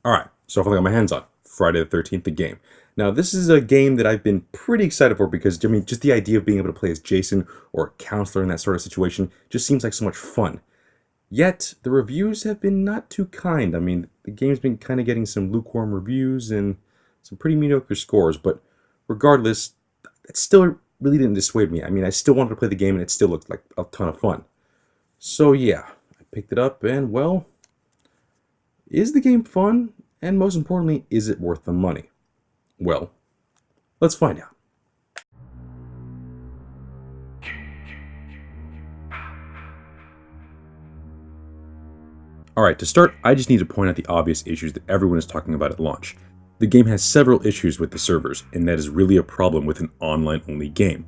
Alright, so if I got my hands on Friday the 13th, the game. Now, this is a game that I've been pretty excited for because, I mean, just the idea of being able to play as Jason or a counselor in that sort of situation just seems like so much fun. Yet, the reviews have been not too kind. I mean, the game's been kind of getting some lukewarm reviews and some pretty mediocre scores, but regardless, it still really didn't dissuade me. I mean, I still wanted to play the game and it still looked like a ton of fun. So yeah, I picked it up and, well, is the game fun? And most importantly, is it worth the money? Well, let's find out. Alright, to start, I just need to point out the obvious issues that everyone is talking about at launch. The game has several issues with the servers, and that is really a problem with an online-only game.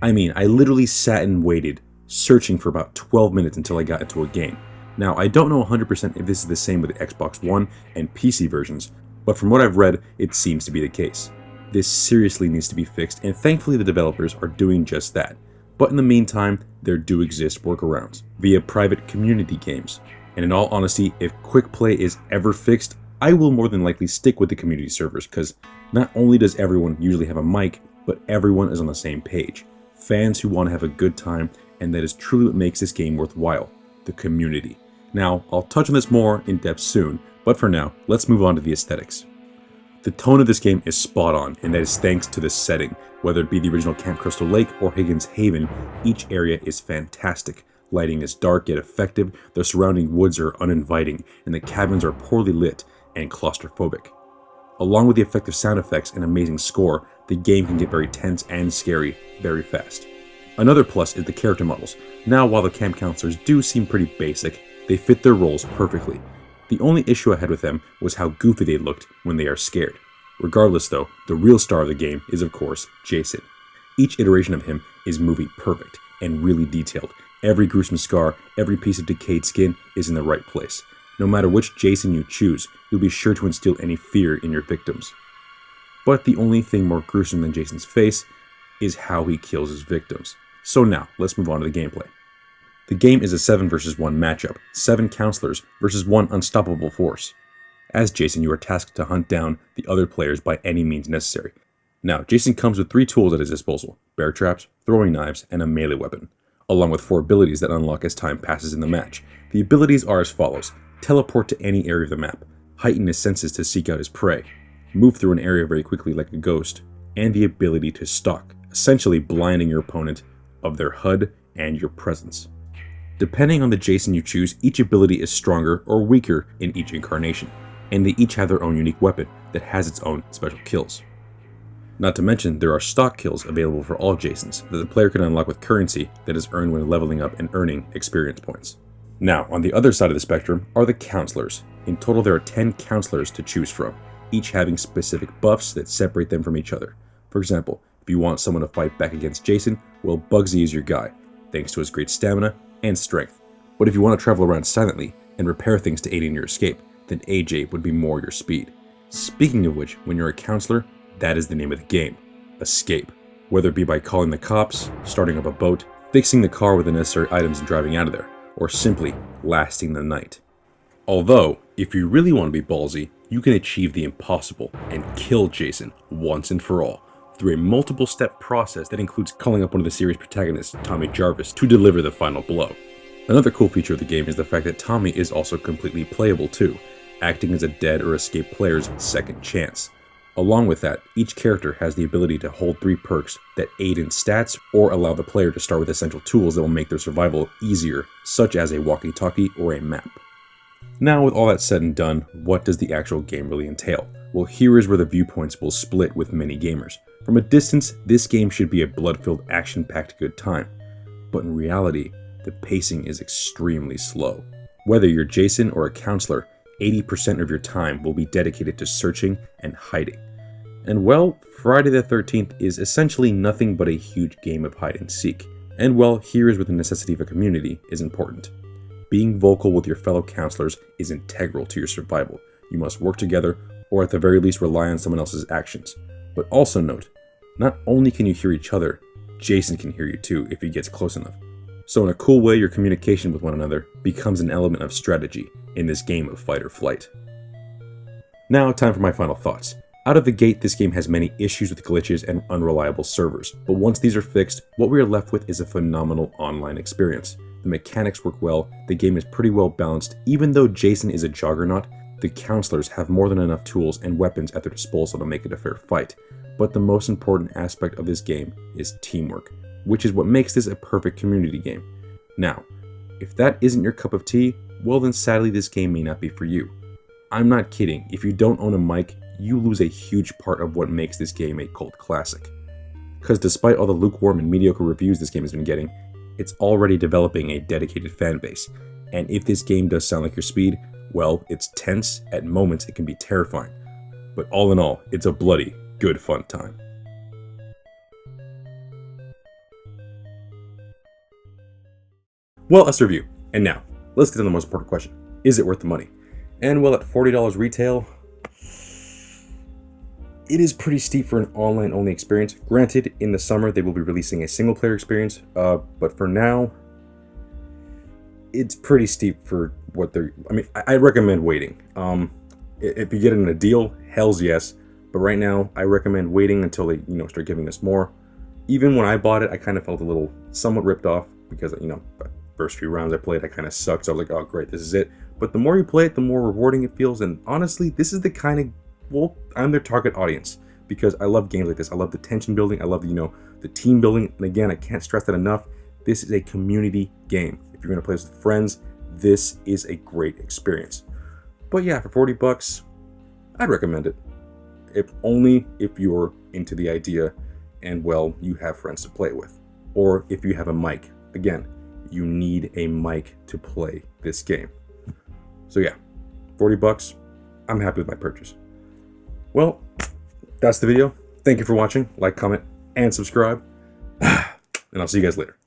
I mean, I literally sat and waited, searching for about 12 minutes until I got into a game. Now, I don't know 100% if this is the same with the Xbox One and PC versions, but from what I've read, it seems to be the case. This seriously needs to be fixed, and thankfully the developers are doing just that. But in the meantime, there do exist workarounds, via private community games. And in all honesty, if quick play is ever fixed, I will more than likely stick with the community servers, because not only does everyone usually have a mic, but everyone is on the same page. Fans who want to have a good time, and that is truly what makes this game worthwhile, the community. Now, I'll touch on this more in depth soon, but for now, let's move on to the aesthetics. The tone of this game is spot on, and that is thanks to the setting. Whether it be the original Camp Crystal Lake or Higgins Haven, each area is fantastic. Lighting is dark yet effective, the surrounding woods are uninviting, and the cabins are poorly lit and claustrophobic. Along with the effective sound effects and amazing score, the game can get very tense and scary very fast. Another plus is the character models. Now, while the camp counselors do seem pretty basic, they fit their roles perfectly. The only issue I had with them was how goofy they looked when they are scared. Regardless though, the real star of the game is of course Jason. Each iteration of him is movie perfect and really detailed. Every gruesome scar, every piece of decayed skin is in the right place. No matter which Jason you choose, you'll be sure to instill any fear in your victims. But the only thing more gruesome than Jason's face is how he kills his victims. So now, let's move on to the gameplay. The game is a 7 versus 1 matchup, 7 counselors versus 1 unstoppable force. As Jason, you are tasked to hunt down the other players by any means necessary. Now, Jason comes with 3 tools at his disposal: bear traps, throwing knives, and a melee weapon, along with 4 abilities that unlock as time passes in the match. The abilities are as follows: teleport to any area of the map, heighten his senses to seek out his prey, move through an area very quickly like a ghost, and the ability to stalk, essentially blinding your opponent of their HUD and your presence. Depending on the Jason you choose, each ability is stronger or weaker in each incarnation, and they each have their own unique weapon that has its own special kills. Not to mention, there are stock kills available for all Jasons that the player can unlock with currency that is earned when leveling up and earning experience points. Now, on the other side of the spectrum are the counselors. In total, there are 10 counselors to choose from, each having specific buffs that separate them from each other. For example, if you want someone to fight back against Jason, well, Bugsy is your guy, thanks to his great stamina and strength. But if you want to travel around silently and repair things to aid in your escape, then AJ would be more your speed. Speaking of which, when you're a counselor, that is the name of the game: escape. Whether it be by calling the cops, starting up a boat, fixing the car with the necessary items and driving out of there, or simply lasting the night. Although, if you really want to be ballsy, you can achieve the impossible and kill Jason once and for all through a multiple-step process that includes calling up one of the series protagonists, Tommy Jarvis, to deliver the final blow. Another cool feature of the game is the fact that Tommy is also completely playable too, acting as a dead or escaped player's second chance. Along with that, each character has the ability to hold 3 perks that aid in stats or allow the player to start with essential tools that will make their survival easier, such as a walkie-talkie or a map. Now, with all that said and done, what does the actual game really entail? Well, here is where the viewpoints will split with many gamers. From a distance, this game should be a blood-filled, action-packed good time. But in reality, the pacing is extremely slow. Whether you're Jason or a counselor, 80% of your time will be dedicated to searching and hiding. And well, Friday the 13th is essentially nothing but a huge game of hide and seek. And well, here is where the necessity of a community is important. Being vocal with your fellow counselors is integral to your survival. You must work together, or at the very least rely on someone else's actions. But also note, not only can you hear each other, Jason can hear you too if he gets close enough. So in a cool way, your communication with one another becomes an element of strategy in this game of fight or flight. Now, time for my final thoughts. Out of the gate, this game has many issues with glitches and unreliable servers, but once these are fixed, what we are left with is a phenomenal online experience. The mechanics work well, the game is pretty well balanced. Even though Jason is a juggernaut, the counselors have more than enough tools and weapons at their disposal to make it a fair fight. But the most important aspect of this game is teamwork, which is what makes this a perfect community game. Now, if that isn't your cup of tea, well then sadly this game may not be for you. I'm not kidding, if you don't own a mic, you lose a huge part of what makes this game a cult classic. Because despite all the lukewarm and mediocre reviews this game has been getting, it's already developing a dedicated fan base. And if this game does sound like your speed, well, it's tense, at moments it can be terrifying. But all in all, it's a bloody good fun time. Well, that's the review. And now, let's get to the most important question. Is it worth the money? And well, at $40 retail, it is pretty steep for an online-only experience. Granted, in the summer they will be releasing a single-player experience, but for now, it's pretty steep for what they're... I mean, I recommend waiting. If you get it in a deal, hells yes. But right now, I recommend waiting until they, start giving us more. Even when I bought it, I kind of felt a little somewhat ripped off because, the first few rounds I played, I kind of sucked. So I was like, oh, great, this is it. But the more you play it, the more rewarding it feels. And honestly, this is the kind of... Well, I'm their target audience because I love games like this. I love the tension building. I love, the team building. And again, I can't stress that enough. This is a community game. If you're going to play this with friends, this is a great experience. But yeah, for $40, I'd recommend it. If only if you're into the idea and, well, you have friends to play with. Or if you have a mic. Again, you need a mic to play this game. So yeah, $40, I'm happy with my purchase. Well, that's the video. Thank you for watching. Like, comment, and subscribe. And I'll see you guys later.